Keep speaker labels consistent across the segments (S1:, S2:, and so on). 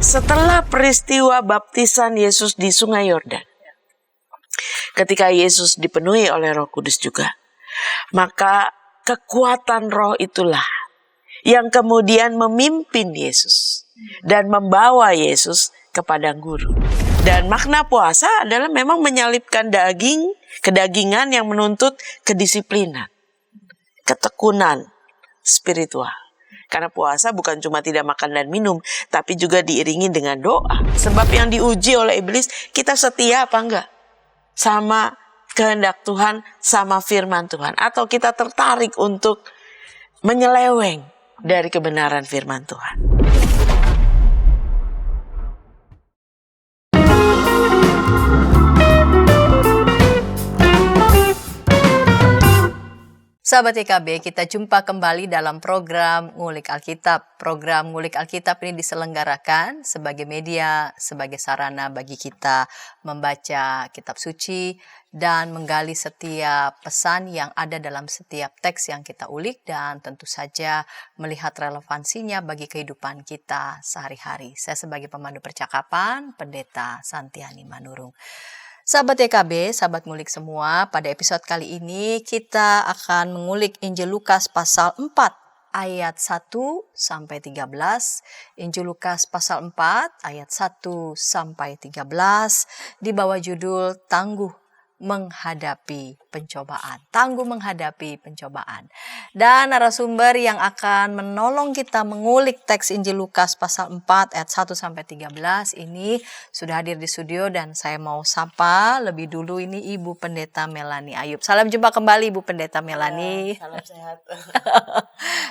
S1: Setelah peristiwa baptisan Yesus di Sungai Yordan, ketika Yesus dipenuhi oleh Roh Kudus juga, maka kekuatan Roh itulah yang kemudian memimpin Yesus dan membawa Yesus ke padang gurun. Dan makna puasa adalah memang menyalipkan kedagingan yang menuntut kedisiplinan, ketekunan spiritual. Karena puasa bukan cuma tidak makan dan minum, tapi juga diiringi dengan doa. Sebab yang diuji oleh iblis, kita setia apa enggak sama kehendak Tuhan, sama firman Tuhan. Atau kita tertarik untuk menyeleweng dari kebenaran firman Tuhan.
S2: Sahabat YKB, kita jumpa kembali dalam program Ngulik Alkitab. Program Ngulik Alkitab ini diselenggarakan sebagai media, sebagai sarana bagi kita membaca kitab suci dan menggali setiap pesan yang ada dalam setiap teks yang kita ulik dan tentu saja melihat relevansinya bagi kehidupan kita sehari-hari. Saya sebagai pemandu percakapan, Pendeta Santiani Manurung. Sahabat YKB, sahabat ngulik semua, pada episode kali ini kita akan mengulik Injil Lukas pasal 4 ayat 1 sampai 13. Injil Lukas pasal 4 ayat 1 sampai 13 di bawah judul Tangguh menghadapi pencobaan. Tangguh menghadapi pencobaan. Dan narasumber yang akan menolong kita mengulik teks Injil Lukas pasal 4 ayat 1 sampai 13 ini sudah hadir di studio dan saya mau sapa lebih dulu ini Ibu Pendeta Melani Ayub. Salam jumpa kembali Ibu Pendeta Melani.
S1: Ya, salam sehat.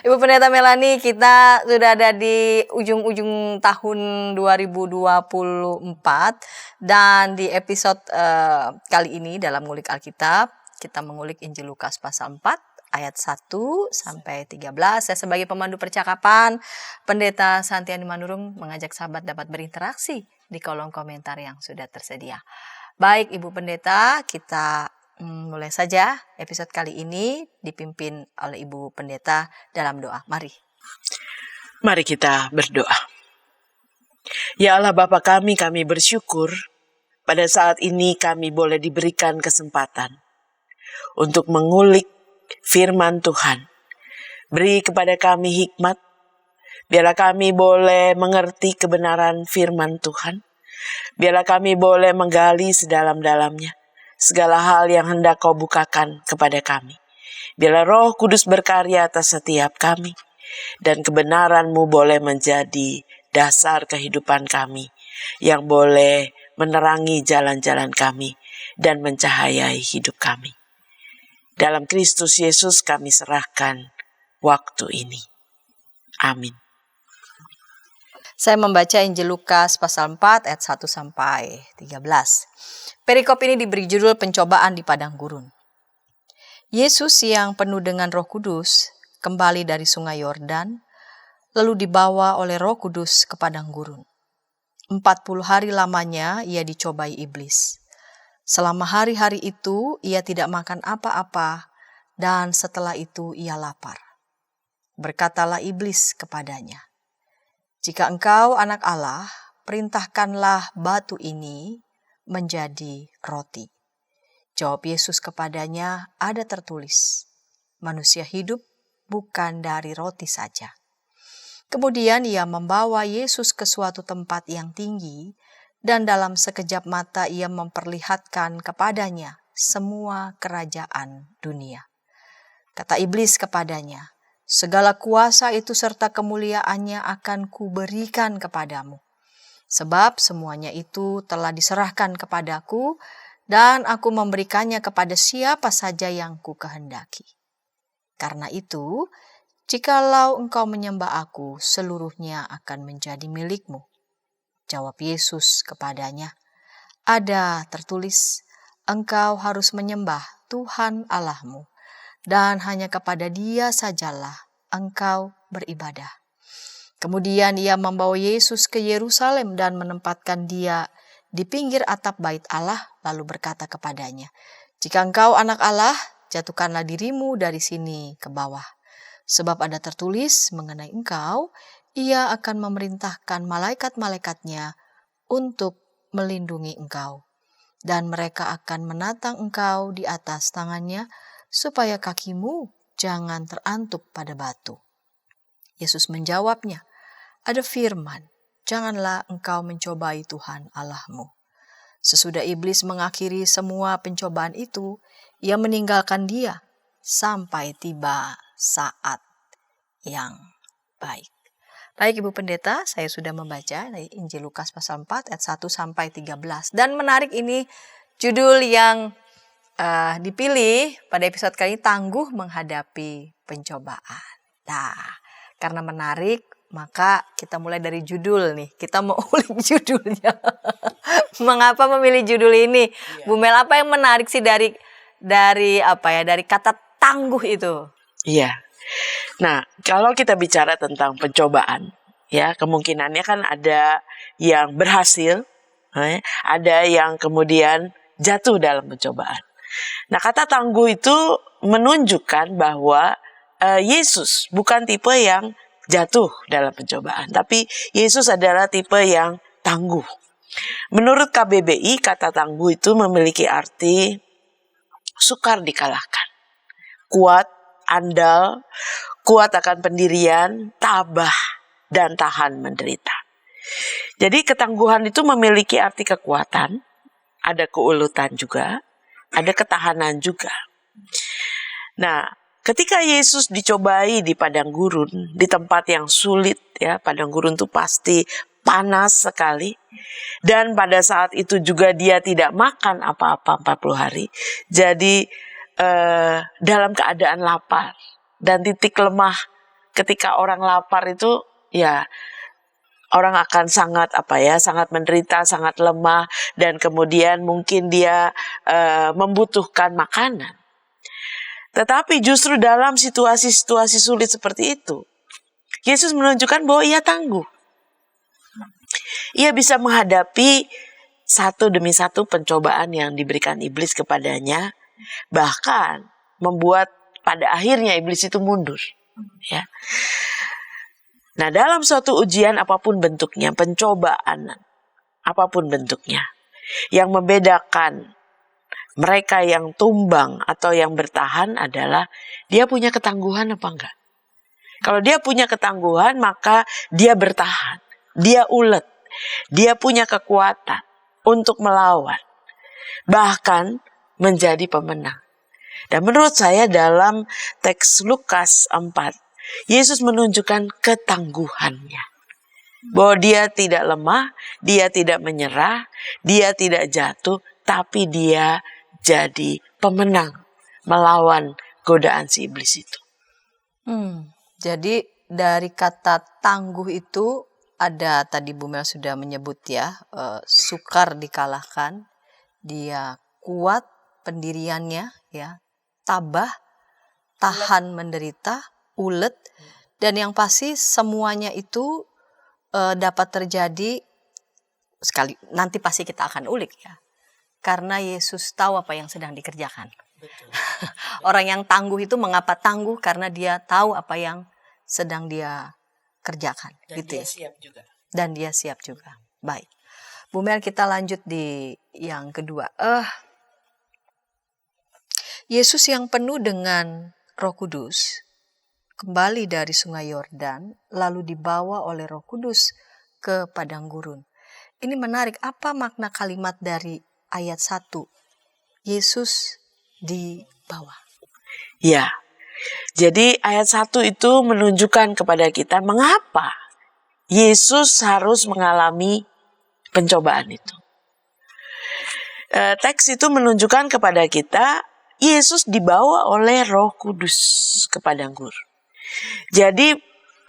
S2: Ibu Pendeta Melani, kita sudah ada di ujung-ujung tahun 2024 dan di episode kali ini dalam ngulik Alkitab, kita mengulik Injil Lukas pasal 4 ayat 1 sampai 13. Saya sebagai pemandu percakapan, Pendeta Santiani Manurung mengajak sahabat dapat berinteraksi di kolom komentar yang sudah tersedia. Baik Ibu Pendeta, kita mulai saja episode kali ini dipimpin oleh Ibu Pendeta dalam doa. Mari
S1: kita berdoa. Ya Allah Bapa kami bersyukur pada saat ini kami boleh diberikan kesempatan untuk mengulik firman Tuhan. Beri kepada kami hikmat, biarlah kami boleh mengerti kebenaran firman Tuhan. Biarlah kami boleh menggali sedalam-dalamnya segala hal yang hendak Kau bukakan kepada kami. Biarlah Roh Kudus berkarya atas setiap kami, dan kebenaran-Mu boleh menjadi dasar kehidupan kami, yang boleh menerangi jalan-jalan kami dan mencahayai hidup kami. Dalam Kristus Yesus kami serahkan waktu ini. Amin.
S2: Saya membaca Injil Lukas pasal 4 ayat 1 sampai 13. Perikop ini diberi judul pencobaan di padang gurun. Yesus yang penuh dengan Roh Kudus kembali dari Sungai Yordan, lalu dibawa oleh Roh Kudus ke padang gurun. 40 hari lamanya ia dicobai iblis. Selama hari-hari itu ia tidak makan apa-apa dan setelah itu ia lapar. Berkatalah iblis kepadanya, "Jika engkau anak Allah, perintahkanlah batu ini menjadi roti." Jawab Yesus kepadanya, "Ada tertulis, manusia hidup bukan dari roti saja." Kemudian ia membawa Yesus ke suatu tempat yang tinggi, dan dalam sekejap mata ia memperlihatkan kepadanya semua kerajaan dunia. Kata iblis kepadanya, "Segala kuasa itu serta kemuliaannya akan kuberikan kepadamu, sebab semuanya itu telah diserahkan kepadaku, dan aku memberikannya kepada siapa saja yang kukehendaki. Karena itu, jikalau engkau menyembah aku, seluruhnya akan menjadi milikmu." Jawab Yesus kepadanya, "Ada tertulis, engkau harus menyembah Tuhan Allahmu, dan hanya kepada Dia sajalah engkau beribadah." Kemudian ia membawa Yesus ke Yerusalem dan menempatkan Dia di pinggir atap bait Allah, lalu berkata kepadanya, "Jika engkau anak Allah, jatuhkanlah dirimu dari sini ke bawah. Sebab ada tertulis mengenai engkau, Ia akan memerintahkan malaikat-malaikatnya untuk melindungi engkau, dan mereka akan menatang engkau di atas tangannya, supaya kakimu jangan terantuk pada batu. Yesus menjawabnya, ada firman, janganlah engkau mencobai Tuhan Allahmu. Sesudah iblis mengakhiri semua pencobaan itu, ia meninggalkan dia sampai tiba saat yang baik. Baik Ibu Pendeta, saya sudah membaca dari Injil Lukas pasal 4 ayat 1 sampai 13. Dan menarik ini judul yang dipilih pada episode kali ini, tangguh menghadapi pencobaan. Nah, karena menarik, maka kita mulai dari judul nih. Kita mau ulik judulnya. Mengapa memilih judul ini? Bu Mel, apa yang menarik sih dari kata tangguh itu?
S1: Iya. Nah, kalau kita bicara tentang pencobaan, ya kemungkinannya kan ada yang berhasil, ada yang kemudian jatuh dalam pencobaan. Nah, kata tangguh itu menunjukkan bahwa Yesus bukan tipe yang jatuh dalam pencobaan, tapi Yesus adalah tipe yang tangguh. Menurut KBBI, kata tangguh itu memiliki arti sukar dikalahkan, kuat, andal, kuat akan pendirian, tabah, dan tahan menderita. Jadi ketangguhan itu memiliki arti kekuatan, ada keulutan juga, ada ketahanan juga. Nah, ketika Yesus dicobai di padang gurun, di tempat yang sulit, ya, padang gurun itu pasti panas sekali. Dan pada saat itu juga dia tidak makan apa-apa 40 hari. Jadi dalam keadaan lapar. Dan titik lemah ketika orang lapar itu, ya orang akan sangat menderita, sangat lemah, dan kemudian mungkin dia membutuhkan makanan. Tetapi justru dalam situasi-situasi sulit seperti itu, Yesus menunjukkan bahwa ia tangguh. Ia bisa menghadapi satu demi satu pencobaan yang diberikan iblis kepadanya, bahkan membuat pada akhirnya iblis itu mundur. Ya. Nah, dalam suatu ujian apapun bentuknya, pencobaan apapun bentuknya, yang membedakan mereka yang tumbang atau yang bertahan adalah dia punya ketangguhan apa enggak. Kalau dia punya ketangguhan, maka dia bertahan, dia ulet, dia punya kekuatan untuk melawan, bahkan menjadi pemenang. Dan menurut saya dalam teks Lukas 4, Yesus menunjukkan ketangguhannya. Bahwa dia tidak lemah, dia tidak menyerah, dia tidak jatuh, tapi dia jadi pemenang melawan godaan si iblis itu.
S2: Jadi dari kata tangguh itu ada, tadi Bu Mel sudah menyebut ya, sukar dikalahkan, dia kuat pendiriannya, ya, tabah, tahan menderita, ulet, dan yang pasti semuanya itu dapat terjadi sekali. Nanti pasti kita akan ulik ya, karena Yesus tahu apa yang sedang dikerjakan. Betul. Orang yang tangguh itu mengapa tangguh? Karena dia tahu apa yang sedang dia kerjakan.
S1: Dan
S2: gitu
S1: dia
S2: ya.
S1: siap juga.
S2: Dan dia siap juga. Baik, Bu Mel, kita lanjut di yang kedua. Yesus yang penuh dengan Roh Kudus kembali dari Sungai Yordan, lalu dibawa oleh Roh Kudus ke padang gurun. Ini menarik, apa makna kalimat dari ayat 1? Yesus dibawa.
S1: Ya, jadi ayat 1 itu menunjukkan kepada kita mengapa Yesus harus mengalami pencobaan itu. Teks itu menunjukkan kepada kita Yesus dibawa oleh Roh Kudus ke padang gurun. Jadi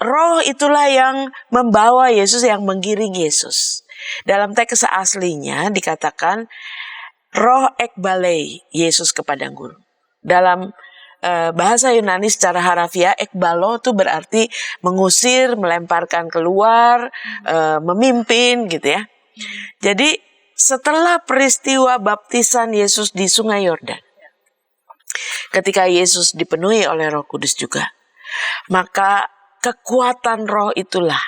S1: Roh itulah yang membawa Yesus, yang menggiring Yesus. Dalam teks aslinya dikatakan Roh ekbalei Yesus ke padang gurun. Dalam bahasa Yunani secara harafiah, ekbalo itu berarti mengusir, melemparkan keluar, memimpin gitu ya. Jadi setelah peristiwa baptisan Yesus di Sungai Yordan, ketika Yesus dipenuhi oleh Roh Kudus juga, maka kekuatan Roh itulah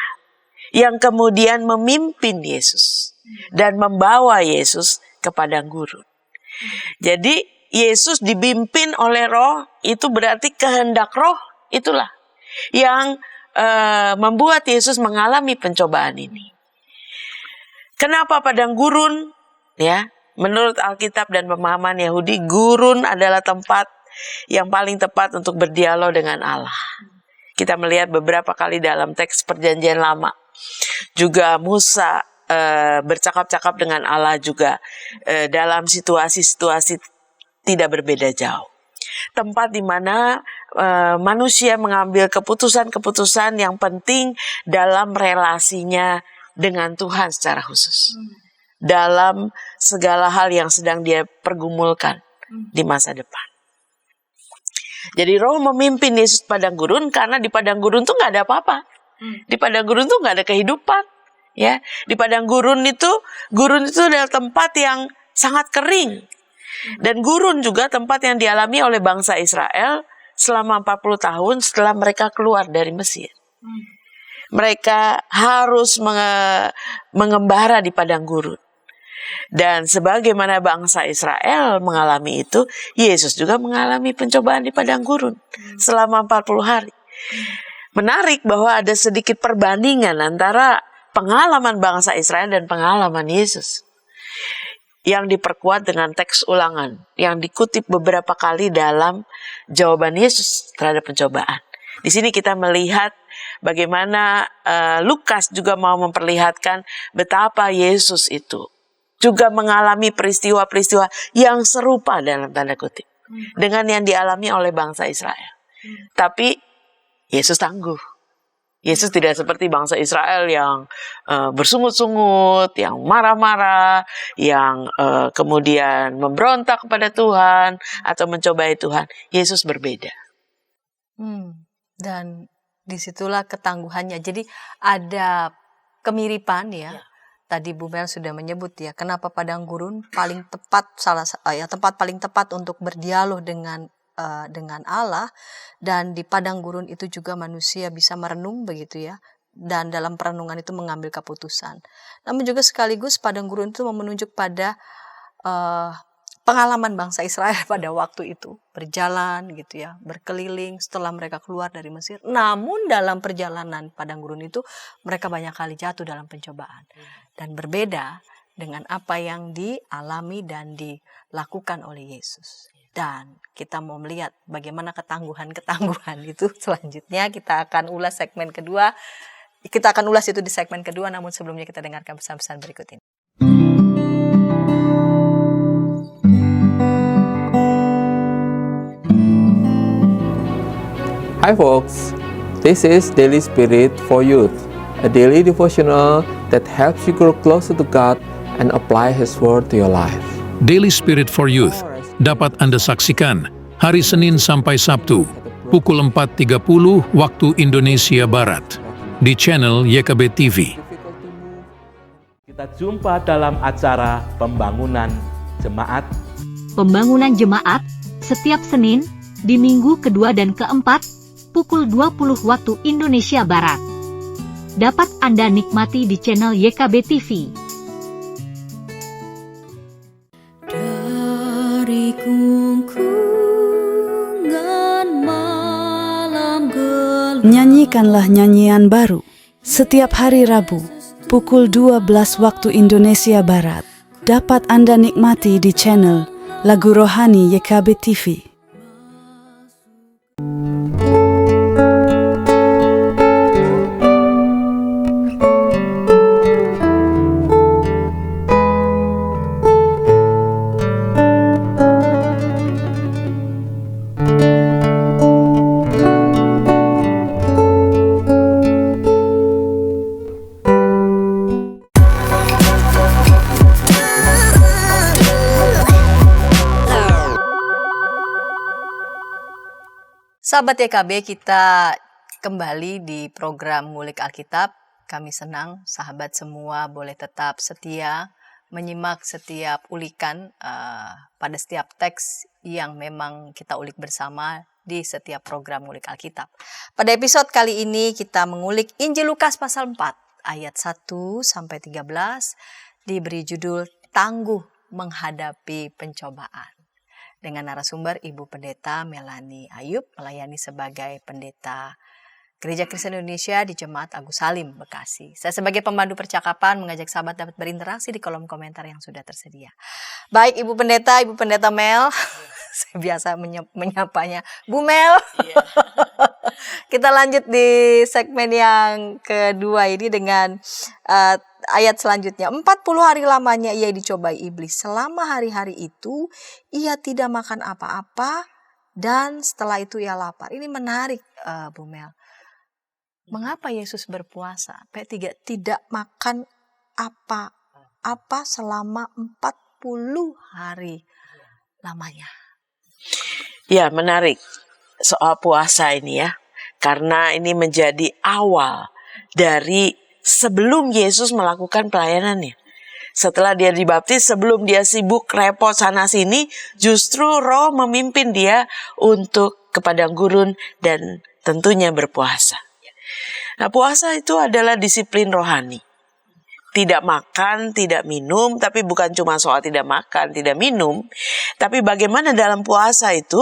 S1: yang kemudian memimpin Yesus dan membawa Yesus ke padang gurun. Jadi Yesus dipimpin oleh Roh, itu berarti kehendak Roh itulah yang membuat Yesus mengalami pencobaan ini. Kenapa padang gurun? Ya, menurut Alkitab dan pemahaman Yahudi, gurun adalah tempat yang paling tepat untuk berdialog dengan Allah. Kita melihat beberapa kali dalam teks Perjanjian Lama, juga Musa bercakap-cakap dengan Allah juga dalam situasi-situasi tidak berbeda jauh. Tempat di mana manusia mengambil keputusan-keputusan yang penting dalam relasinya dengan Tuhan secara khusus. Dalam segala hal yang sedang dia pergumulkan di masa depan. Jadi Roh memimpin Yesus padang gurun karena di padang gurun tuh nggak ada apa-apa. Di padang gurun tuh nggak ada kehidupan. Ya, di padang gurun itu adalah tempat yang sangat kering. Dan gurun juga tempat yang dialami oleh bangsa Israel selama 40 tahun setelah mereka keluar dari Mesir. Mereka harus mengembara di padang gurun. Dan sebagaimana bangsa Israel mengalami itu, Yesus juga mengalami pencobaan di padang gurun selama 40 hari. Menarik bahwa ada sedikit perbandingan antara pengalaman bangsa Israel dan pengalaman Yesus. Yang diperkuat dengan teks ulangan, yang dikutip beberapa kali dalam jawaban Yesus terhadap pencobaan. Di sini kita melihat bagaimana Lukas juga mau memperlihatkan betapa Yesus itu juga mengalami peristiwa-peristiwa yang serupa dalam tanda kutip dengan yang dialami oleh bangsa Israel. Tapi Yesus tangguh. Yesus tidak seperti bangsa Israel yang bersungut-sungut, yang marah-marah, yang kemudian memberontak kepada Tuhan atau mencobai Tuhan. Yesus berbeda.
S2: Dan disitulah ketangguhannya. Jadi ada kemiripan ya. Tadi Bu Mel sudah menyebut ya, kenapa padang gurun paling tepat tempat paling tepat untuk berdialog dengan Allah, dan di padang gurun itu juga manusia bisa merenung begitu ya, dan dalam perenungan itu mengambil keputusan. Namun juga sekaligus padang gurun itu menunjuk pada pengalaman bangsa Israel pada waktu itu, berjalan gitu ya, berkeliling setelah mereka keluar dari Mesir. Namun dalam perjalanan padang gurun itu mereka banyak kali jatuh dalam pencobaan, dan berbeda dengan apa yang dialami dan dilakukan oleh Yesus. Dan kita mau melihat bagaimana ketangguhan itu selanjutnya kita akan ulas segmen kedua. Kita akan ulas itu di segmen kedua, namun sebelumnya kita dengarkan pesan-pesan berikut ini.
S3: Hi folks, this is Daily Spirit for Youth, a daily devotional that helps you grow closer to God and apply His Word to your life.
S4: Daily Spirit for Youth dapat Anda saksikan hari Senin sampai Sabtu pukul 4.30 waktu Indonesia Barat di channel YKB TV.
S5: Kita jumpa dalam acara Pembangunan Jemaat.
S6: Pembangunan Jemaat setiap Senin di minggu kedua dan keempat pukul 20 waktu Indonesia Barat. Dapat Anda nikmati di channel YKB TV.
S7: Nyanyikanlah nyanyian baru setiap hari Rabu pukul 12 waktu Indonesia Barat. Dapat Anda nikmati di channel Lagu Rohani YKB TV.
S2: Sahabat YKB, kita kembali di program Ngulik Alkitab. Kami senang sahabat semua boleh tetap setia menyimak setiap ulikan pada setiap teks yang memang kita ulik bersama di setiap program Ngulik Alkitab. Pada episode kali ini kita mengulik Injil Lukas pasal 4 ayat 1 sampai 13 diberi judul Tangguh Menghadapi Pencobaan. Dengan narasumber Ibu Pendeta Melanie Ayub melayani sebagai pendeta Gereja Kristen Indonesia di Jemaat Agus Salim, Bekasi. Saya sebagai pemandu percakapan mengajak sahabat dapat berinteraksi di kolom komentar yang sudah tersedia. Baik Ibu Pendeta Mel, saya biasa menyapanya Bu Mel. Kita lanjut di segmen yang kedua ini dengan ayat selanjutnya. 40 hari lamanya ia dicobai iblis. Selama hari-hari itu ia tidak makan apa-apa dan setelah itu ia lapar. Ini menarik Bu Mel. Mengapa Yesus berpuasa? Tidak makan apa selama 40 hari lamanya.
S1: Ya, menarik soal puasa ini ya. Karena ini menjadi awal dari sebelum Yesus melakukan pelayanannya. Setelah dia dibaptis, sebelum dia sibuk repot sana sini, justru Roh memimpin dia untuk ke padang gurun dan tentunya berpuasa. Nah, puasa itu adalah disiplin rohani. Tidak makan, tidak minum, tapi bukan cuma soal tidak makan, tidak minum, tapi bagaimana dalam puasa itu,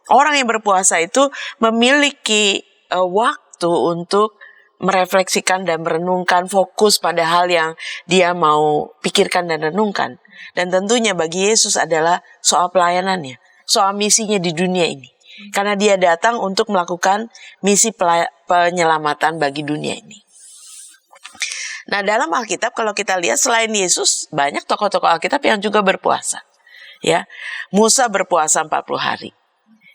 S1: orang yang berpuasa itu memiliki waktu untuk merefleksikan dan merenungkan, fokus pada hal yang dia mau pikirkan dan renungkan. Dan tentunya bagi Yesus adalah soal pelayanannya, soal misinya di dunia ini. Karena dia datang untuk melakukan misi penyelamatan bagi dunia ini. Nah, dalam Alkitab kalau kita lihat selain Yesus, banyak tokoh-tokoh Alkitab yang juga berpuasa. Ya, Musa berpuasa 40 hari.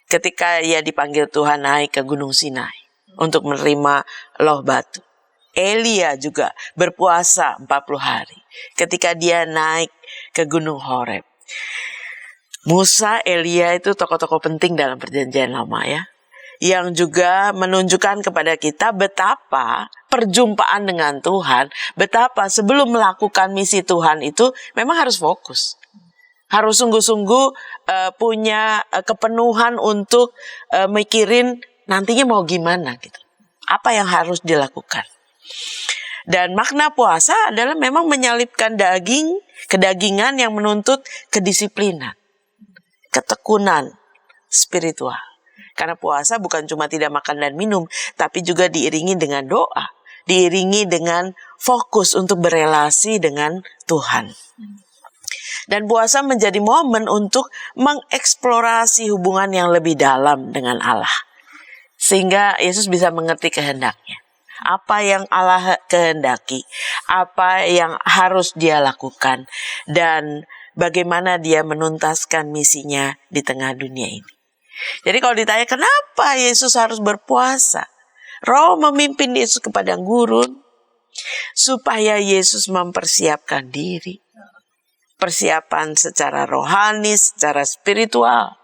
S1: Ketika ia dipanggil Tuhan naik ke Gunung Sinai untuk menerima loh batu. Elia juga berpuasa 40 hari ketika dia naik ke Gunung Horeb. Musa, Elia itu tokoh-tokoh penting dalam perjanjian lama ya. Yang juga menunjukkan kepada kita betapa perjumpaan dengan Tuhan, betapa sebelum melakukan misi Tuhan itu memang harus fokus. Harus sungguh-sungguh punya kepenuhan untuk mikirin nantinya mau gimana gitu. Apa yang harus dilakukan. Dan makna puasa adalah memang menyalipkan kedagingan yang menuntut kedisiplinan, ketekunan spiritual. Karena puasa bukan cuma tidak makan dan minum, tapi juga diiringi dengan doa, diiringi dengan fokus untuk berelasi dengan Tuhan. Dan puasa menjadi momen untuk mengeksplorasi hubungan yang lebih dalam dengan Allah. Sehingga Yesus bisa mengerti kehendaknya. Apa yang Allah kehendaki, apa yang harus dia lakukan, dan bagaimana dia menuntaskan misinya di tengah dunia ini. Jadi kalau ditanya kenapa Yesus harus berpuasa, Roh memimpin Yesus ke padang gurun supaya Yesus mempersiapkan diri. Persiapan secara rohani, secara spiritual.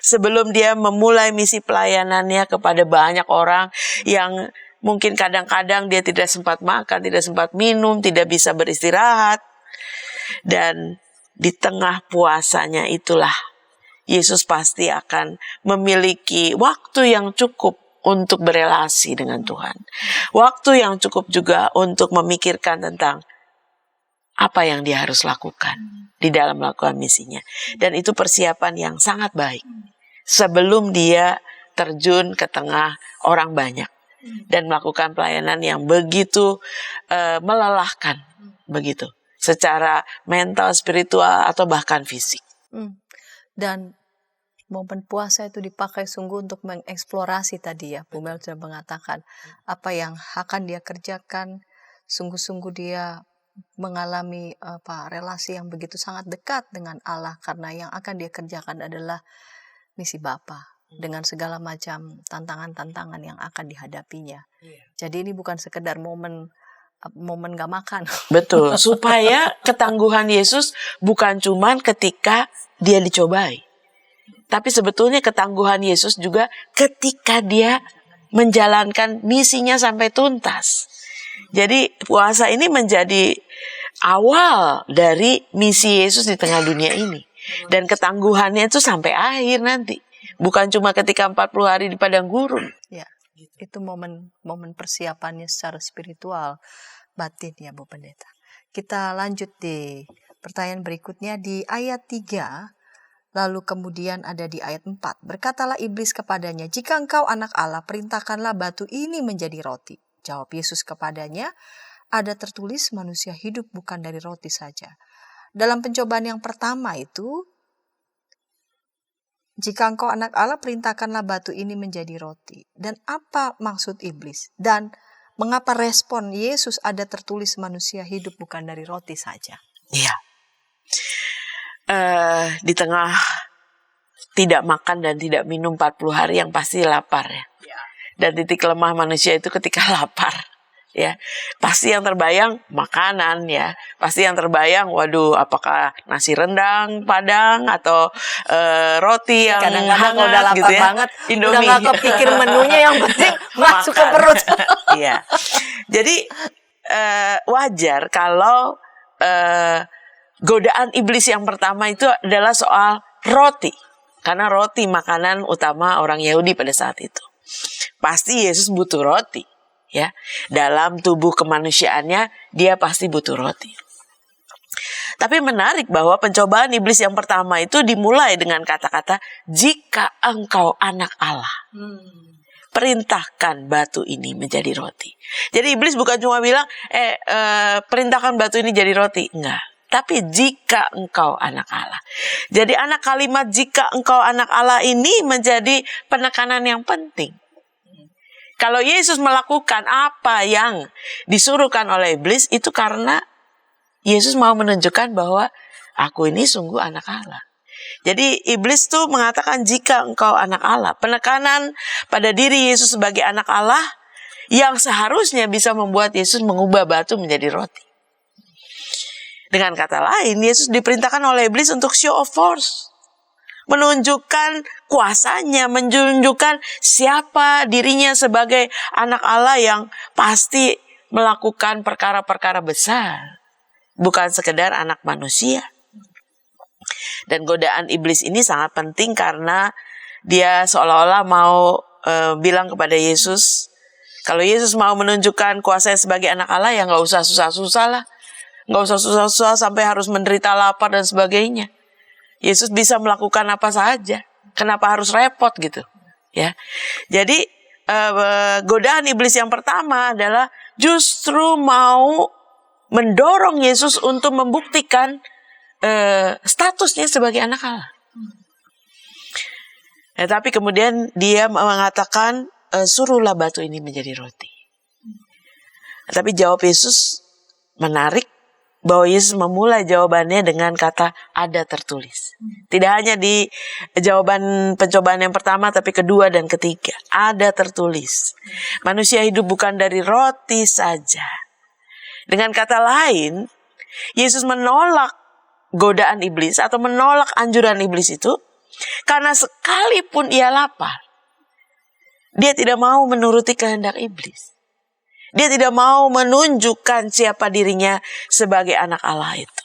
S1: Sebelum dia memulai misi pelayanannya kepada banyak orang yang mungkin kadang-kadang dia tidak sempat makan, tidak sempat minum, tidak bisa beristirahat. Dan di tengah puasanya itulah Yesus pasti akan memiliki waktu yang cukup untuk berelasi dengan Tuhan. Waktu yang cukup juga untuk memikirkan tentang apa yang dia harus lakukan di dalam melakukan misinya. Dan itu persiapan yang sangat baik sebelum dia terjun ke tengah orang banyak dan melakukan pelayanan yang begitu melelahkan, begitu secara mental, spiritual atau bahkan fisik.
S2: Dan momen puasa itu dipakai sungguh untuk mengeksplorasi tadi ya, Bu Mel sudah mengatakan apa yang akan dia kerjakan, sungguh-sungguh dia mengalami relasi yang begitu sangat dekat dengan Allah karena yang akan dia kerjakan adalah misi Bapa dengan segala macam tantangan-tantangan yang akan dihadapinya. Jadi ini bukan sekedar momen gak makan.
S1: Betul, supaya ketangguhan Yesus bukan cuman ketika dia dicobai. Tapi sebetulnya ketangguhan Yesus juga ketika dia menjalankan misinya sampai tuntas. Jadi puasa ini menjadi awal dari misi Yesus di tengah dunia ini. Dan ketangguhannya itu sampai akhir nanti. Bukan cuma ketika 40 hari di padang gurun.
S2: Ya, itu momen persiapannya secara spiritual. batin ya Bu Pendeta. Kita lanjut di pertanyaan berikutnya di ayat 3, lalu kemudian ada di ayat 4. Berkatalah iblis kepadanya, jika engkau anak Allah, perintahkanlah batu ini menjadi roti. Jawab Yesus kepadanya, ada tertulis manusia hidup bukan dari roti saja. Dalam pencobaan yang pertama itu, jika engkau anak Allah, perintahkanlah batu ini menjadi roti. Dan apa maksud iblis? Dan mengapa respon Yesus ada tertulis manusia hidup bukan dari roti saja?
S1: Iya. Di tengah tidak makan dan tidak minum 40 hari yang pasti lapar ya. Dan titik lemah manusia itu ketika lapar. Ya, pasti yang terbayang makanan ya, pasti yang terbayang, waduh, apakah nasi rendang Padang atau roti yang
S2: kadang-kadang
S1: hangat
S2: udah lapar
S1: gitu ya,
S2: banget,
S1: Indomie.
S2: udah nggak kepikir menunya, yang penting masuk ke perut.
S1: Iya, jadi wajar kalau godaan iblis yang pertama itu adalah soal roti, karena roti makanan utama orang Yahudi pada saat itu. Pasti Yesus butuh roti. Ya, dalam tubuh kemanusiaannya dia pasti butuh roti. Tapi menarik bahwa pencobaan iblis yang pertama itu dimulai dengan kata-kata jika engkau anak Allah, perintahkan batu ini menjadi roti. Jadi iblis bukan cuma bilang perintahkan batu ini jadi roti, enggak. Tapi jika engkau anak Allah. Jadi kalimat jika engkau anak Allah ini menjadi penekanan yang penting. Kalau Yesus melakukan apa yang disuruhkan oleh iblis, itu karena Yesus mau menunjukkan bahwa aku ini sungguh anak Allah. Jadi iblis tuh mengatakan jika engkau anak Allah. Penekanan pada diri Yesus sebagai anak Allah yang seharusnya bisa membuat Yesus mengubah batu menjadi roti. Dengan kata lain, Yesus diperintahkan oleh iblis untuk show of force. Menunjukkan kuasanya, menunjukkan siapa dirinya sebagai anak Allah yang pasti melakukan perkara-perkara besar. Bukan sekedar anak manusia. Dan godaan iblis ini sangat penting karena dia seolah-olah mau bilang kepada Yesus, kalau Yesus mau menunjukkan kuasanya sebagai anak Allah, ya nggak usah susah-susah lah. Nggak usah susah-susah sampai harus menderita lapar dan sebagainya. Yesus bisa melakukan apa saja. Kenapa harus repot gitu? Ya. Jadi godaan iblis yang pertama adalah justru mau mendorong Yesus untuk membuktikan statusnya sebagai anak Allah. Tapi kemudian dia mengatakan suruhlah batu ini menjadi roti. Tapi jawab Yesus menarik. Bahwa Yesus memulai jawabannya dengan kata ada tertulis. Tidak hanya di pencobaan yang pertama, tapi kedua dan ketiga. Ada tertulis. Manusia hidup bukan dari roti saja. Dengan kata lain, Yesus menolak godaan iblis atau menolak anjuran iblis itu karena sekalipun ia lapar, dia tidak mau menuruti kehendak iblis. Dia tidak mau menunjukkan siapa dirinya sebagai anak Allah itu.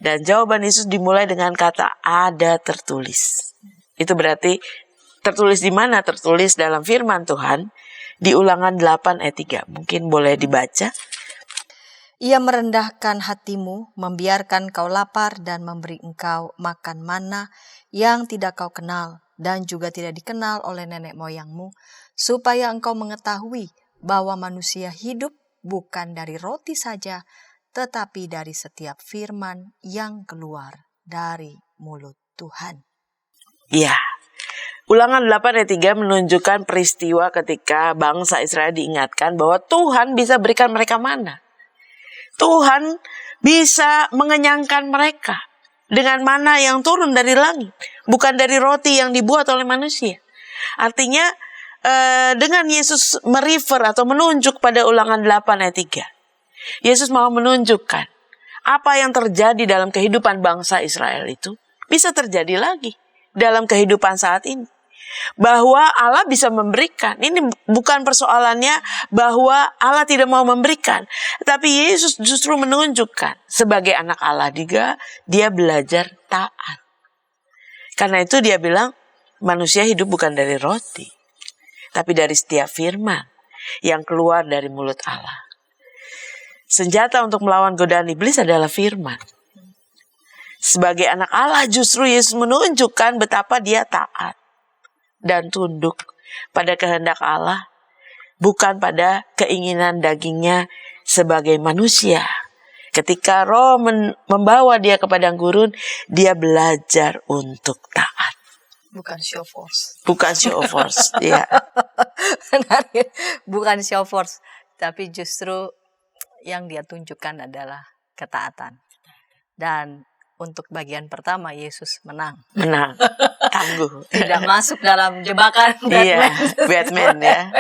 S1: Dan jawaban Yesus dimulai dengan kata ada tertulis. Itu berarti tertulis di mana? Tertulis dalam firman Tuhan di Ulangan 8 ayat 3. Mungkin boleh dibaca.
S2: Ia merendahkan hatimu, membiarkan kau lapar dan memberi engkau makan mana yang tidak kau kenal dan juga tidak dikenal oleh nenek moyangmu, supaya engkau mengetahui bahwa manusia hidup bukan dari roti saja, tetapi dari setiap firman yang keluar dari mulut Tuhan.
S1: Ya, Ulangan 8 ayat 3 menunjukkan peristiwa ketika bangsa Israel diingatkan bahwa Tuhan bisa berikan mereka mana. Tuhan bisa mengenyangkan mereka dengan mana yang turun dari langit, bukan dari roti yang dibuat oleh manusia. Artinya, dengan Yesus merefer atau menunjuk pada Ulangan 8 ayat 3. Yesus mau menunjukkan apa yang terjadi dalam kehidupan bangsa Israel itu bisa terjadi lagi dalam kehidupan saat ini. Bahwa Allah bisa memberikan. Ini bukan persoalannya bahwa Allah tidak mau memberikan. Tapi Yesus justru menunjukkan sebagai anak Allah juga dia belajar taat. Karena itu dia bilang manusia hidup bukan dari roti, tapi dari setiap firman yang keluar dari mulut Allah. senjata untuk melawan godaan iblis adalah firman. Sebagai anak Allah justru Yesus menunjukkan betapa dia taat dan tunduk pada kehendak Allah, bukan pada keinginan dagingnya sebagai manusia. Ketika Roh membawa dia ke padang gurun, dia belajar untuk taat.
S2: Bukan show force.
S1: Bukan show of force, ya.
S2: Bukan show force, tapi justru yang dia tunjukkan adalah ketaatan. Dan untuk bagian pertama Yesus menang.
S1: Menang, tangguh.
S2: Tidak masuk dalam jebakan
S1: Iya, Batman ya.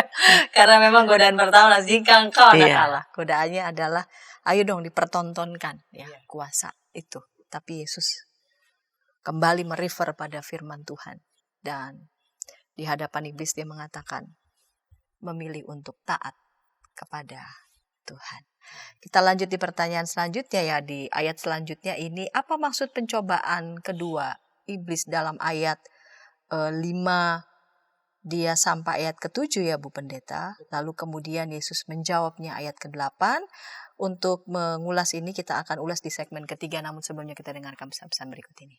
S2: Karena memang godaan pertama, jika engkau anak
S1: Iya.
S2: Allah, godaannya adalah ayo dong dipertontonkan ya kuasa itu. Tapi Yesus kembali merefer pada firman Tuhan, dan di hadapan iblis dia mengatakan memilih untuk taat kepada Tuhan. Kita lanjut di pertanyaan selanjutnya ya, di ayat selanjutnya ini, apa maksud pencobaan kedua iblis dalam ayat 5 dia sampai ayat ke-7 ya Bu Pendeta. Lalu kemudian Yesus menjawabnya ayat ke-8. Untuk mengulas ini kita akan ulas di segmen ketiga, namun sebelumnya kita dengarkan pesan-pesan berikut ini.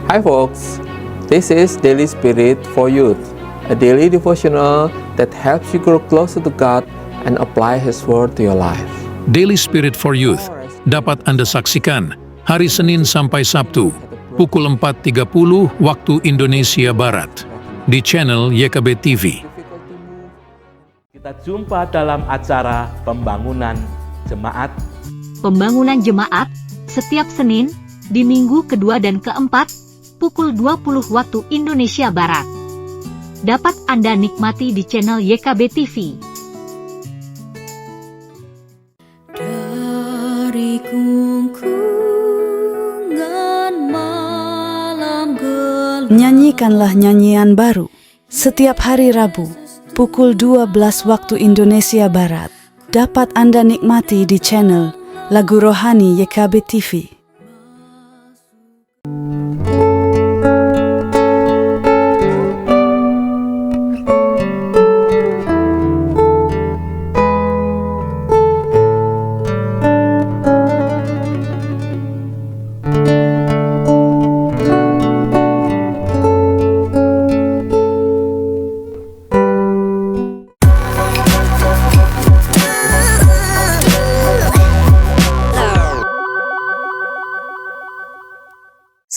S3: Hi folks, this is Daily Spirit for Youth, a daily devotional that helps you grow closer to God and apply His Word to your life.
S4: Daily Spirit for Youth dapat Anda saksikan hari Senin sampai Sabtu pukul 4.30 waktu Indonesia Barat di channel YKB TV.
S5: Kita jumpa dalam acara Pembangunan Jemaat.
S6: Pembangunan Jemaat setiap Senin di minggu kedua dan keempat pukul 20 waktu Indonesia Barat. Dapat Anda nikmati di channel YKB TV.
S8: Dari kungkungan malam gelap,
S7: Nyanyikanlah nyanyian baru setiap hari Rabu pukul 12 waktu Indonesia Barat. Dapat Anda nikmati di channel Lagu Rohani YKB TV.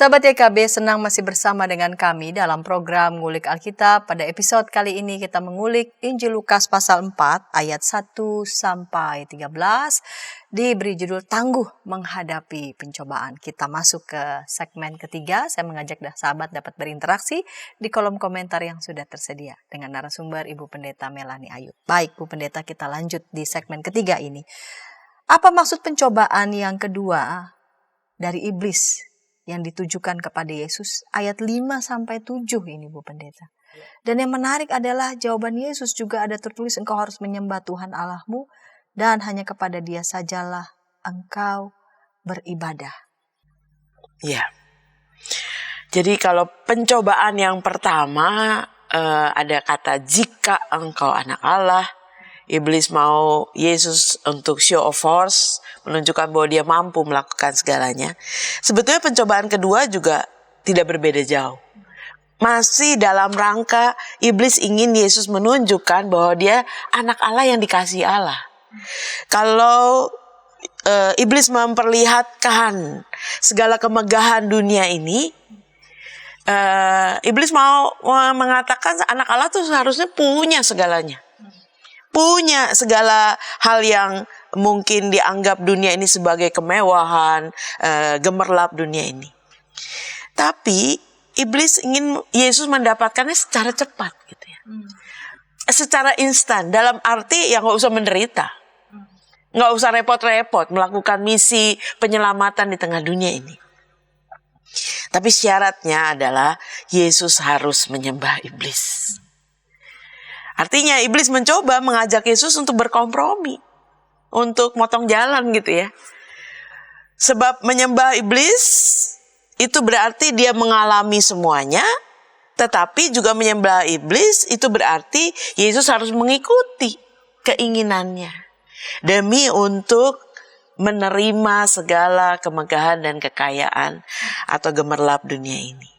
S2: Sahabat YKB, senang masih bersama dengan kami dalam program Ngulik Alkitab. Pada episode kali ini kita mengulik Injil Lukas pasal 4 ayat 1 sampai 13, diberi judul Tangguh Menghadapi Pencobaan. Kita masuk ke segmen ketiga. Saya mengajak sahabat dapat berinteraksi di kolom komentar yang sudah tersedia dengan narasumber Ibu Pendeta Melanie Ayub. Baik Bu Pendeta, kita lanjut di segmen ketiga ini. Apa maksud pencobaan yang kedua dari iblis yang ditujukan kepada Yesus, ayat 5 sampai 7 ini Bu Pendeta. Dan yang menarik adalah jawaban Yesus juga ada tertulis, engkau harus menyembah Tuhan Allahmu dan hanya kepada Dia sajalah engkau beribadah.
S1: Ya. Jadi kalau pencobaan yang pertama ada kata jika engkau anak Allah. Iblis mau Yesus untuk show of force, menunjukkan bahwa dia mampu melakukan segalanya. Sebetulnya pencobaan kedua juga tidak berbeda jauh. Masih dalam rangka iblis ingin Yesus menunjukkan bahwa dia anak Allah yang dikasihi Allah. Kalau iblis memperlihatkan segala kemegahan dunia ini, iblis mau mengatakan anak Allah tuh seharusnya punya segalanya. Punya segala hal yang mungkin dianggap dunia ini sebagai kemewahan, gemerlap dunia ini. Tapi iblis ingin Yesus mendapatkannya secara cepat gitu ya. Secara instan, dalam arti yang gak usah menderita. Gak usah repot-repot melakukan misi penyelamatan di tengah dunia ini. Tapi syaratnya adalah Yesus harus menyembah iblis. Artinya iblis mencoba mengajak Yesus untuk berkompromi, untuk motong jalan gitu ya. Sebab menyembah iblis itu berarti dia mengalami semuanya, tetapi juga menyembah iblis itu berarti Yesus harus mengikuti keinginannya demi untuk menerima segala kemegahan dan kekayaan atau gemerlap dunia ini.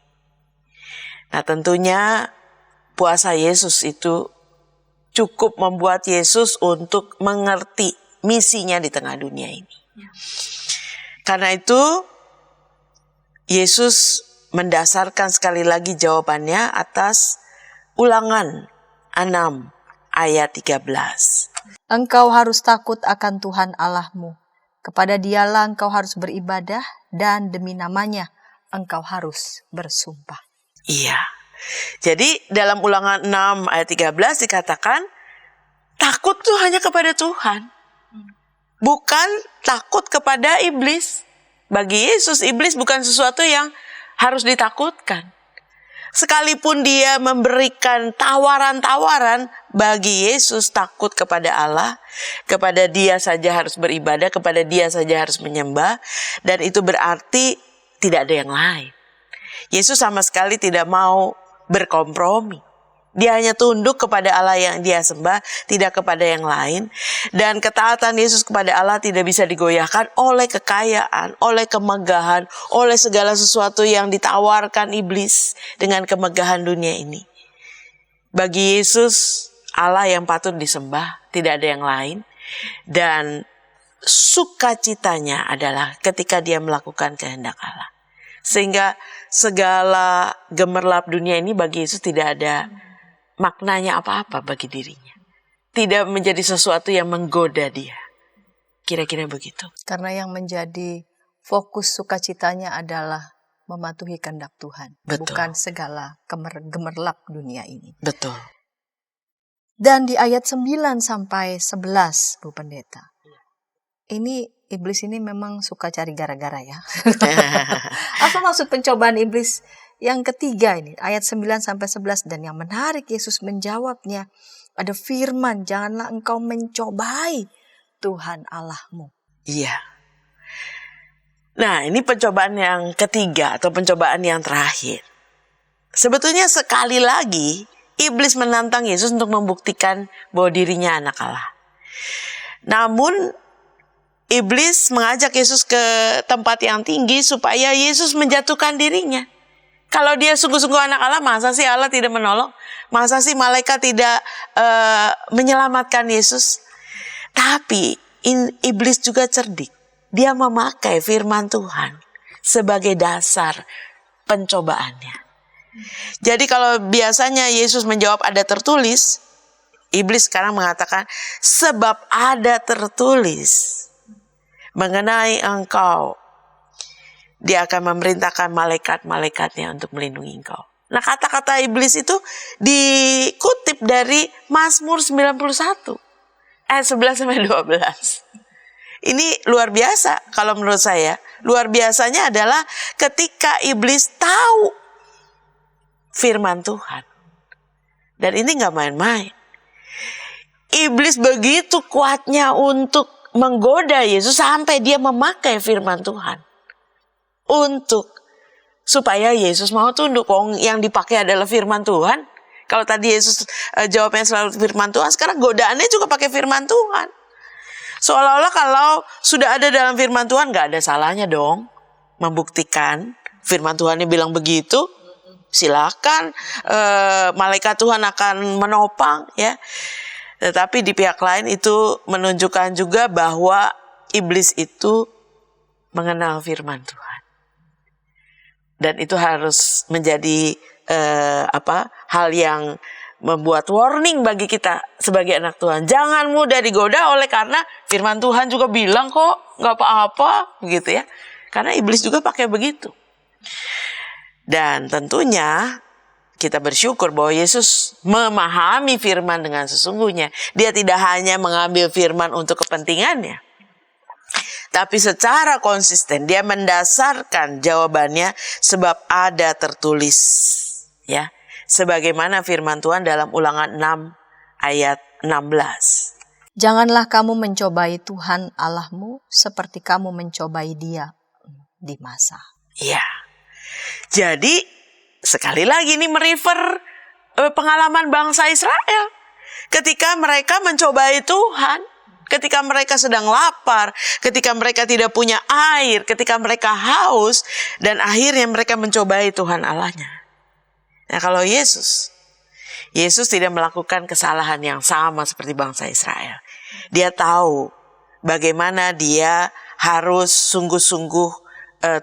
S1: Nah, tentunya puasa Yesus itu cukup membuat Yesus untuk mengerti misinya di tengah dunia ini. Karena itu Yesus mendasarkan sekali lagi jawabannya atas Ulangan 6 ayat 13.
S2: Engkau harus takut akan Tuhan Allahmu. Kepada Dialah engkau harus beribadah dan demi namanya engkau harus bersumpah.
S1: Iya. Jadi dalam Ulangan 6 ayat 13 dikatakan takut tuh hanya kepada Tuhan. Bukan takut kepada iblis. Bagi Yesus iblis bukan sesuatu yang harus ditakutkan. Sekalipun dia memberikan tawaran-tawaran, bagi Yesus takut kepada Allah, kepada Dia saja harus beribadah, kepada Dia saja harus menyembah, dan itu berarti tidak ada yang lain. Yesus sama sekali tidak mau berkompromi. Dia hanya tunduk kepada Allah yang dia sembah, tidak kepada yang lain. Dan ketaatan Yesus kepada Allah tidak bisa digoyahkan oleh kekayaan, oleh kemegahan, oleh segala sesuatu yang ditawarkan iblis dengan kemegahan dunia ini. Bagi Yesus, Allah yang patut disembah, tidak ada yang lain. Dan sukacitanya adalah ketika dia melakukan kehendak Allah. Sehingga segala gemerlap dunia ini bagi Yesus tidak ada maknanya apa-apa bagi dirinya. Tidak menjadi sesuatu yang menggoda dia. Kira-kira begitu.
S2: Karena yang menjadi fokus sukacitanya adalah mematuhi kehendak Tuhan.
S1: Betul.
S2: Bukan segala gemerlap dunia ini.
S1: Betul.
S2: Dan di ayat 9 sampai 11, Bu Pendeta. Ini iblis ini memang suka cari gara-gara ya. Apa maksud pencobaan iblis yang ketiga ini? Ayat 9 sampai 11. Dan yang menarik Yesus menjawabnya. Ada firman, janganlah engkau mencobai Tuhan Allahmu.
S1: Iya. Nah, ini pencobaan yang ketiga atau pencobaan yang terakhir. Sebetulnya sekali lagi iblis menantang Yesus untuk membuktikan bahwa dirinya anak Allah. Namun iblis mengajak Yesus ke tempat yang tinggi supaya Yesus menjatuhkan dirinya. Kalau dia sungguh-sungguh anak Allah, masa sih Allah tidak menolong? Masa sih malaikat tidak menyelamatkan Yesus? Tapi iblis juga cerdik. Dia memakai firman Tuhan sebagai dasar pencobaannya. Jadi kalau biasanya Yesus menjawab ada tertulis, iblis sekarang mengatakan sebab ada tertulis mengenai engkau, dia akan memerintahkan malaikat-malaikatnya untuk melindungi engkau. Nah, kata-kata iblis itu dikutip dari Mazmur 91 ayat 11 sampai 12. Ini luar biasa kalau menurut saya. Luar biasanya adalah ketika iblis tahu firman Tuhan. Dan ini gak main-main. Iblis begitu kuatnya untuk menggoda Yesus sampai dia memakai firman Tuhan. Supaya Yesus mau tunduk. Yang dipakai adalah firman Tuhan. Kalau tadi Yesus jawabnya selalu firman Tuhan, sekarang godaannya juga pakai firman Tuhan. Seolah-olah kalau sudah ada dalam firman Tuhan, gak ada salahnya dong membuktikan. Firman Tuhannya bilang begitu, silakan malaikat Tuhan akan menopang ya. Tetapi di pihak lain itu menunjukkan juga bahwa iblis itu mengenal firman Tuhan. Dan itu harus menjadi hal yang membuat warning bagi kita sebagai anak Tuhan. Jangan mudah digoda oleh karena firman Tuhan juga bilang kok gak apa-apa gitu ya. Karena iblis juga pakai begitu. Dan tentunya kita bersyukur bahwa Yesus memahami firman dengan sesungguhnya. Dia tidak hanya mengambil firman untuk kepentingannya, tapi secara konsisten dia mendasarkan jawabannya sebab ada tertulis. Ya, sebagaimana firman Tuhan dalam Ulangan 6 ayat 16.
S2: Janganlah kamu mencobai Tuhan Allahmu seperti kamu mencobai Dia di masa.
S1: Ya, jadi sekali lagi ini merefer pengalaman bangsa Israel. Ketika mereka mencobai Tuhan, ketika mereka sedang lapar, ketika mereka tidak punya air, ketika mereka haus, dan akhirnya mereka mencobai Tuhan Allahnya. Nah, kalau Yesus tidak melakukan kesalahan yang sama seperti bangsa Israel. Dia tahu bagaimana dia harus sungguh-sungguh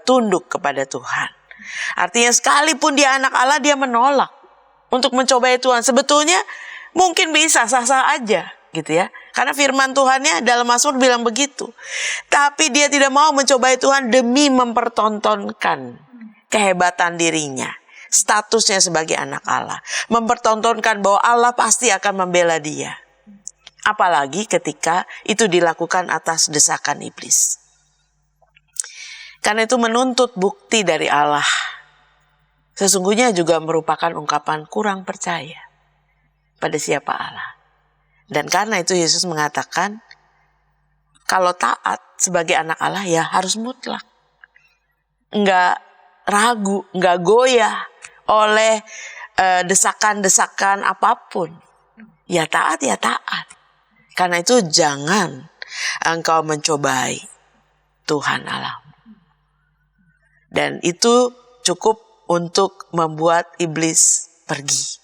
S1: tunduk kepada Tuhan. Artinya sekalipun dia anak Allah, dia menolak untuk mencobai Tuhan. Sebetulnya mungkin bisa sah-sah aja gitu ya. Karena firman Tuhannya dalam Mazmur bilang begitu. Tapi dia tidak mau mencobai Tuhan demi mempertontonkan kehebatan dirinya. Statusnya sebagai anak Allah. Mempertontonkan bahwa Allah pasti akan membela dia. Apalagi ketika itu dilakukan atas desakan iblis. Karena itu menuntut bukti dari Allah. Sesungguhnya juga merupakan ungkapan kurang percaya pada siapa Allah. Dan karena itu Yesus mengatakan, kalau taat sebagai anak Allah ya harus mutlak. Enggak ragu, enggak goyah oleh desakan-desakan apapun. Ya taat, ya taat. Karena itu jangan engkau mencobai Tuhan Allah. Dan itu cukup untuk membuat iblis pergi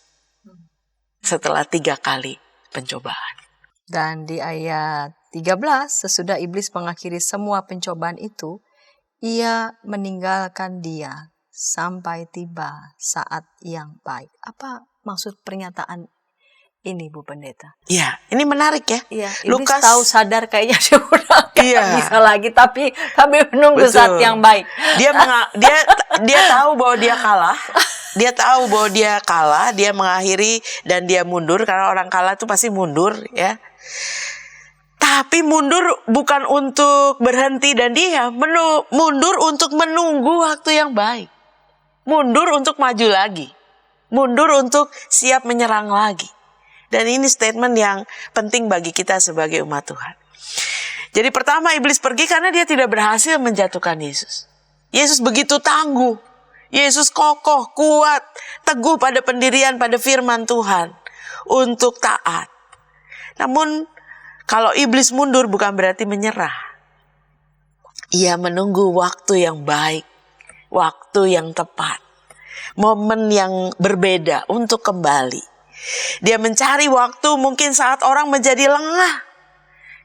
S1: setelah 3 kali pencobaan.
S2: Dan di ayat 13, sesudah iblis mengakhiri semua pencobaan itu, ia meninggalkan dia sampai tiba saat yang baik. Apa maksud pernyataan ini, Bu Pendeta?
S1: Ya, ini menarik ya.
S2: Iya, iblis tahu sadar kayaknya dia udah gak bisa lagi, tapi menunggu
S1: Betul.
S2: saat yang baik.
S1: Dia tahu bahwa dia kalah. Dia tahu bahwa dia kalah, dia mengakhiri dan dia mundur, karena orang kalah itu pasti mundur ya. Tapi mundur bukan untuk berhenti dan diam, mundur untuk menunggu waktu yang baik. Mundur untuk maju lagi. Mundur untuk siap menyerang lagi. Dan ini statement yang penting bagi kita sebagai umat Tuhan. Jadi pertama, iblis pergi karena dia tidak berhasil menjatuhkan Yesus. Yesus begitu tangguh. Yesus kokoh, kuat, teguh pada pendirian, pada firman Tuhan. Untuk taat. Namun kalau iblis mundur bukan berarti menyerah. Ia menunggu waktu yang baik. Waktu yang tepat. Momen yang berbeda untuk kembali. Dia mencari waktu mungkin saat orang menjadi lengah.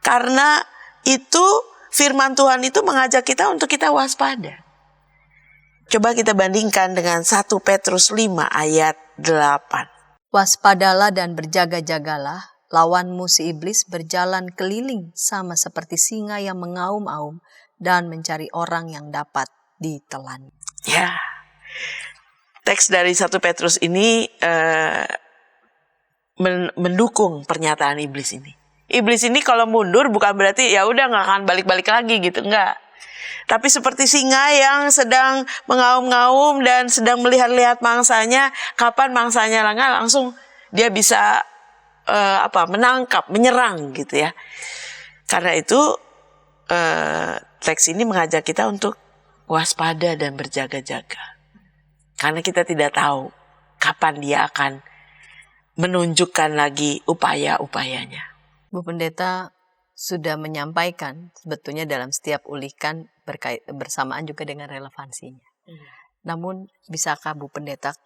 S1: Karena itu firman Tuhan itu mengajak kita untuk kita waspada. Coba kita bandingkan dengan 1 Petrus 5 ayat 8.
S2: Waspadalah dan berjaga-jagalah, lawanmu si iblis berjalan keliling sama seperti singa yang mengaum-aum dan mencari orang yang dapat ditelan.
S1: Ya, teks dari 1 Petrus ini mendukung pernyataan iblis ini. Iblis ini kalau mundur bukan berarti ya udah nggak akan balik-balik lagi gitu, enggak. Tapi seperti singa yang sedang mengaum-ngaum dan sedang melihat-lihat mangsanya, kapan mangsanya lengah langsung dia bisa menangkap, menyerang gitu ya. Karena itu teks ini mengajak kita untuk waspada dan berjaga-jaga. Karena kita tidak tahu kapan dia akan menunjukkan lagi upaya-upayanya.
S2: Bu Pendeta sudah menyampaikan sebetulnya dalam setiap ulikan bersamaan juga dengan relevansinya. Namun bisakah Bu Pendeta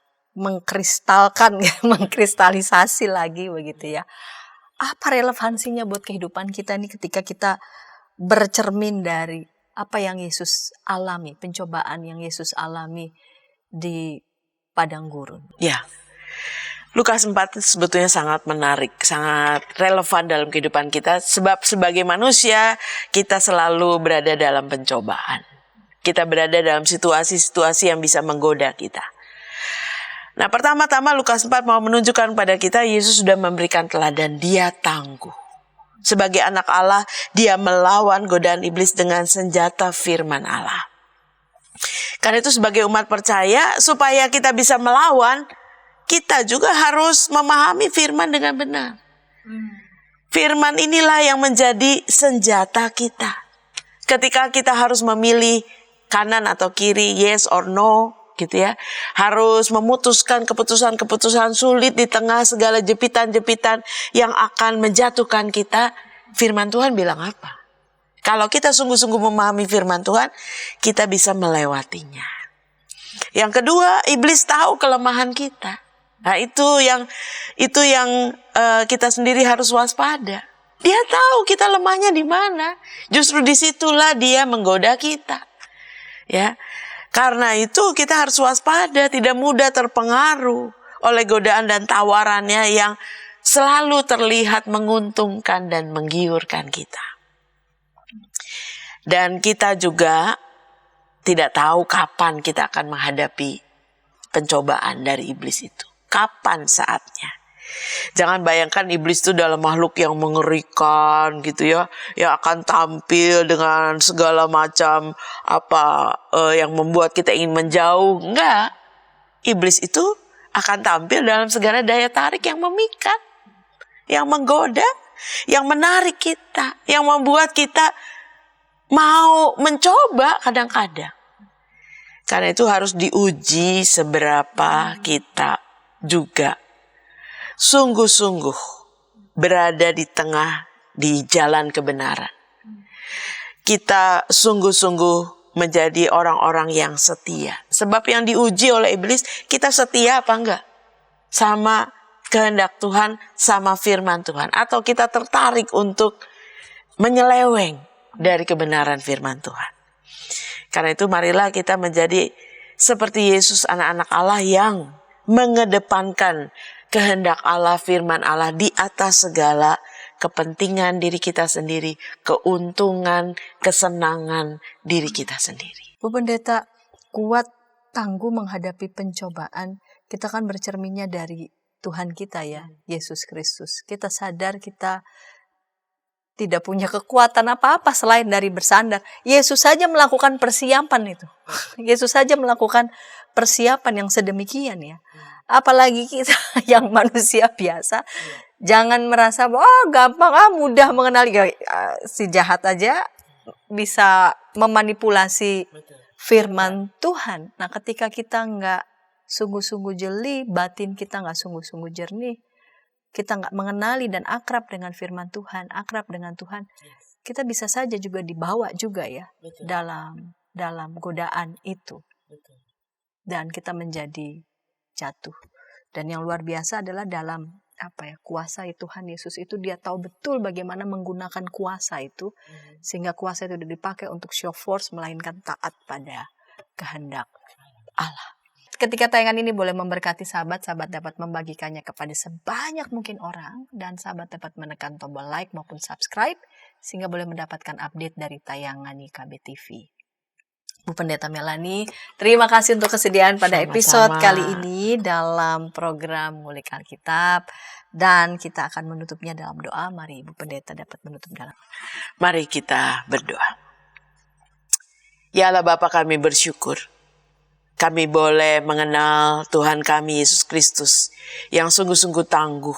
S2: mengkristalisasi lagi begitu ya? Apa relevansinya buat kehidupan kita nih ketika kita bercermin dari apa yang Yesus alami, pencobaan yang Yesus alami di padang gurun?
S1: Ya. Lukas 4 sebetulnya sangat menarik, sangat relevan dalam kehidupan kita. Sebab sebagai manusia, kita selalu berada dalam pencobaan. Kita berada dalam situasi-situasi yang bisa menggoda kita. Nah, pertama-tama Lukas 4 mau menunjukkan pada kita, Yesus sudah memberikan teladan, dia tangguh. Sebagai anak Allah, dia melawan godaan iblis dengan senjata firman Allah. Karena itu sebagai umat percaya, supaya kita bisa melawan, kita juga harus memahami firman dengan benar. Firman inilah yang menjadi senjata kita. Ketika kita harus memilih kanan atau kiri, yes or no, gitu ya. Harus memutuskan keputusan-keputusan sulit di tengah segala jepitan-jepitan yang akan menjatuhkan kita. Firman Tuhan bilang apa? Kalau kita sungguh-sungguh memahami firman Tuhan, kita bisa melewatinya. Yang kedua, iblis tahu kelemahan kita. Nah, itu yang kita sendiri harus waspada. Dia tahu kita lemahnya di mana. Justru disitulah dia menggoda kita. Ya, karena itu kita harus waspada, tidak mudah terpengaruh oleh godaan dan tawarannya yang selalu terlihat menguntungkan dan menggiurkan kita. Dan kita juga tidak tahu kapan kita akan menghadapi pencobaan dari iblis itu. Kapan saatnya? Jangan bayangkan iblis itu dalam makhluk yang mengerikan gitu ya, yang akan tampil dengan segala macam yang membuat kita ingin menjauh. Enggak. Iblis itu akan tampil dalam segala daya tarik yang memikat, yang menggoda, yang menarik kita, yang membuat kita mau mencoba kadang-kadang. Karena itu harus diuji seberapa kita juga sungguh-sungguh berada di jalan kebenaran. Kita sungguh-sungguh menjadi orang-orang yang setia. Sebab yang diuji oleh iblis, kita setia apa enggak? Sama kehendak Tuhan, sama firman Tuhan. Atau kita tertarik untuk menyeleweng dari kebenaran firman Tuhan. Karena itu marilah kita menjadi seperti Yesus, anak-anak Allah yang mengedepankan kehendak Allah, firman Allah di atas segala kepentingan diri kita sendiri, keuntungan, kesenangan diri kita sendiri.
S2: Bu Pendeta, kuat tangguh menghadapi pencobaan, kita kan bercerminnya dari Tuhan kita ya, Yesus Kristus. Kita sadar kita tidak punya kekuatan apa-apa selain dari bersandar. Yesus saja melakukan persiapan itu. Yesus saja melakukan persiapan yang sedemikian ya. Apalagi kita yang manusia biasa, jangan merasa gampang, mudah mengenali. Si jahat aja bisa memanipulasi firman Tuhan. Nah, ketika kita nggak sungguh-sungguh jeli, batin kita nggak sungguh-sungguh jernih, kita nggak mengenali dan akrab dengan firman Tuhan, akrab dengan Tuhan, kita bisa saja juga dibawa juga ya dalam godaan itu. Dan kita menjadi jatuh. Dan yang luar biasa adalah dalam kuasa Tuhan Yesus itu, dia tahu betul bagaimana menggunakan kuasa itu, sehingga kuasa itu tidak dipakai untuk show force, melainkan taat pada kehendak Allah. Ketika tayangan ini boleh memberkati sahabat dapat membagikannya kepada sebanyak mungkin orang, dan sahabat dapat menekan tombol like maupun subscribe, sehingga boleh mendapatkan update dari tayangan YKB TV. Bu Pendeta Melanie, terima kasih untuk kesediaan pada episode kali ini dalam program Ngulik Alkitab, dan kita akan menutupnya dalam doa. Mari Bu Pendeta dapat menutup dalam.
S1: Mari kita berdoa. Ya Allah Bapa, kami bersyukur. Kami boleh mengenal Tuhan kami Yesus Kristus yang sungguh-sungguh tangguh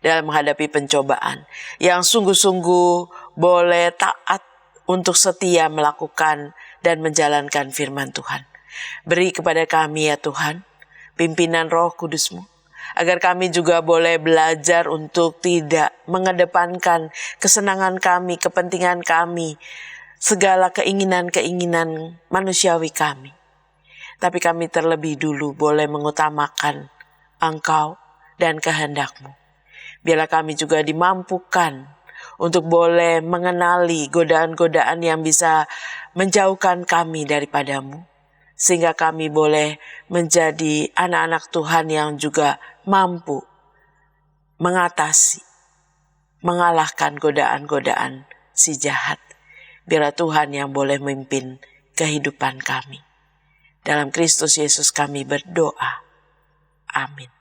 S1: dalam menghadapi pencobaan, yang sungguh-sungguh boleh taat untuk setia melakukan dan menjalankan firman Tuhan. Beri kepada kami ya Tuhan, pimpinan Roh Kudus-Mu, agar kami juga boleh belajar untuk tidak mengedepankan kesenangan kami, kepentingan kami, segala keinginan-keinginan manusiawi kami. Tapi kami terlebih dulu boleh mengutamakan Engkau dan kehendak-Mu. Biarlah kami juga dimampukan untuk boleh mengenali godaan-godaan yang bisa menjauhkan kami daripada-Mu, sehingga kami boleh menjadi anak-anak Tuhan yang juga mampu mengatasi, mengalahkan godaan-godaan si jahat. Biarlah Tuhan yang boleh memimpin kehidupan kami. Dalam Kristus Yesus kami berdoa. Amin.